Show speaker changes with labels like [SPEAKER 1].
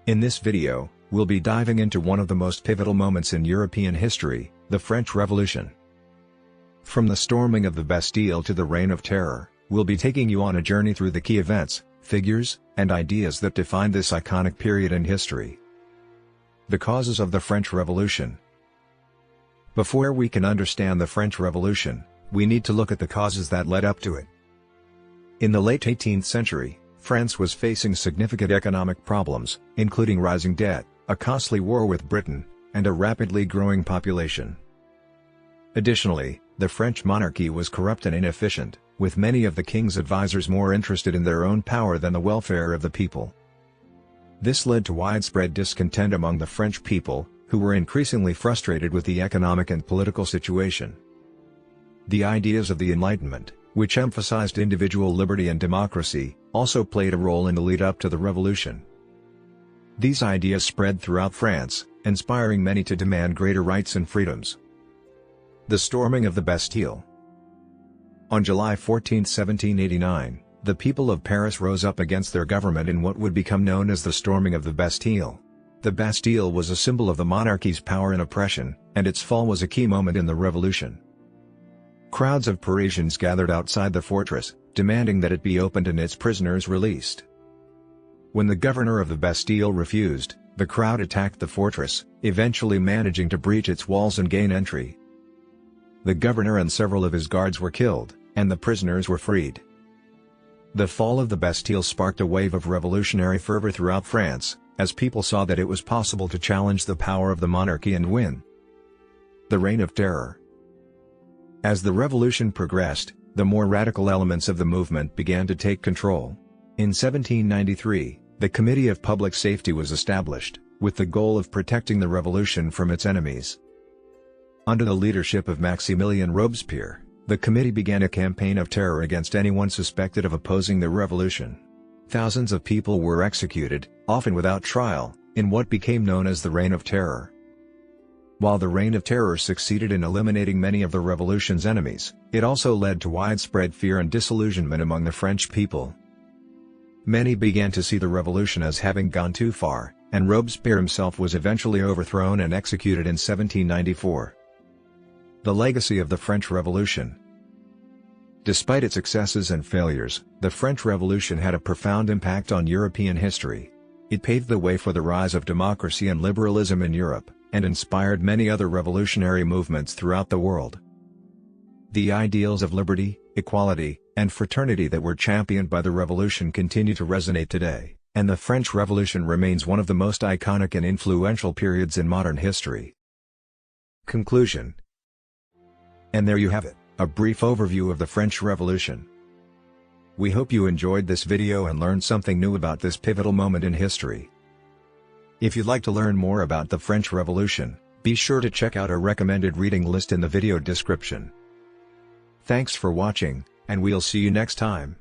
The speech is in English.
[SPEAKER 1] In this video, we'll be diving into one of the most pivotal moments in European history, the French Revolution. From the storming of the Bastille to the Reign of Terror, we'll be taking you on a journey through the key events, figures, and ideas that defined this iconic period in history. The causes of the French Revolution. Before we can understand the French Revolution, we need to look at the causes that led up to it. In the late 18th century, France was facing significant economic problems, including rising debt, a costly war with Britain, and a rapidly growing population. Additionally, the French monarchy was corrupt and inefficient, with many of the king's advisors more interested in their own power than the welfare of the people. This led to widespread discontent among the French people, who were increasingly frustrated with the economic and political situation. The ideas of the Enlightenment, which emphasized individual liberty and democracy, also played a role in the lead-up to the revolution. These ideas spread throughout France, inspiring many to demand greater rights and freedoms. The storming of the Bastille. On July 14, 1789, the people of Paris rose up against their government in what would become known as the storming of the Bastille. The Bastille was a symbol of the monarchy's power and oppression, and its fall was a key moment in the revolution. Crowds of Parisians gathered outside the fortress, demanding that it be opened and its prisoners released. When the governor of the Bastille refused, the crowd attacked the fortress, eventually managing to breach its walls and gain entry. The governor and several of his guards were killed, and the prisoners were freed. The fall of the Bastille sparked a wave of revolutionary fervor throughout France, as people saw that it was possible to challenge the power of the monarchy and win. The Reign of Terror. As the revolution progressed, the more radical elements of the movement began to take control. In 1793, the Committee of Public Safety was established, with the goal of protecting the revolution from its enemies. Under the leadership of Maximilien Robespierre, the committee began a campaign of terror against anyone suspected of opposing the revolution. Thousands of people were executed, often without trial, in what became known as the Reign of Terror. While the Reign of Terror succeeded in eliminating many of the revolution's enemies, it also led to widespread fear and disillusionment among the French people. Many began to see the revolution as having gone too far, and Robespierre himself was eventually overthrown and executed in 1794. The legacy of the French Revolution. Despite its successes and failures, the French Revolution had a profound impact on European history. It paved the way for the rise of democracy and liberalism in Europe, and inspired many other revolutionary movements throughout the world. The ideals of liberty, equality, and fraternity that were championed by the revolution continue to resonate today, and the French Revolution remains one of the most iconic and influential periods in modern history. Conclusion. And there you have it, a brief overview of the French Revolution. We hope you enjoyed this video and learned something new about this pivotal moment in history. If you'd like to learn more about the French Revolution, be sure to check out our recommended reading list in the video description. Thanks for watching, and we'll see you next time.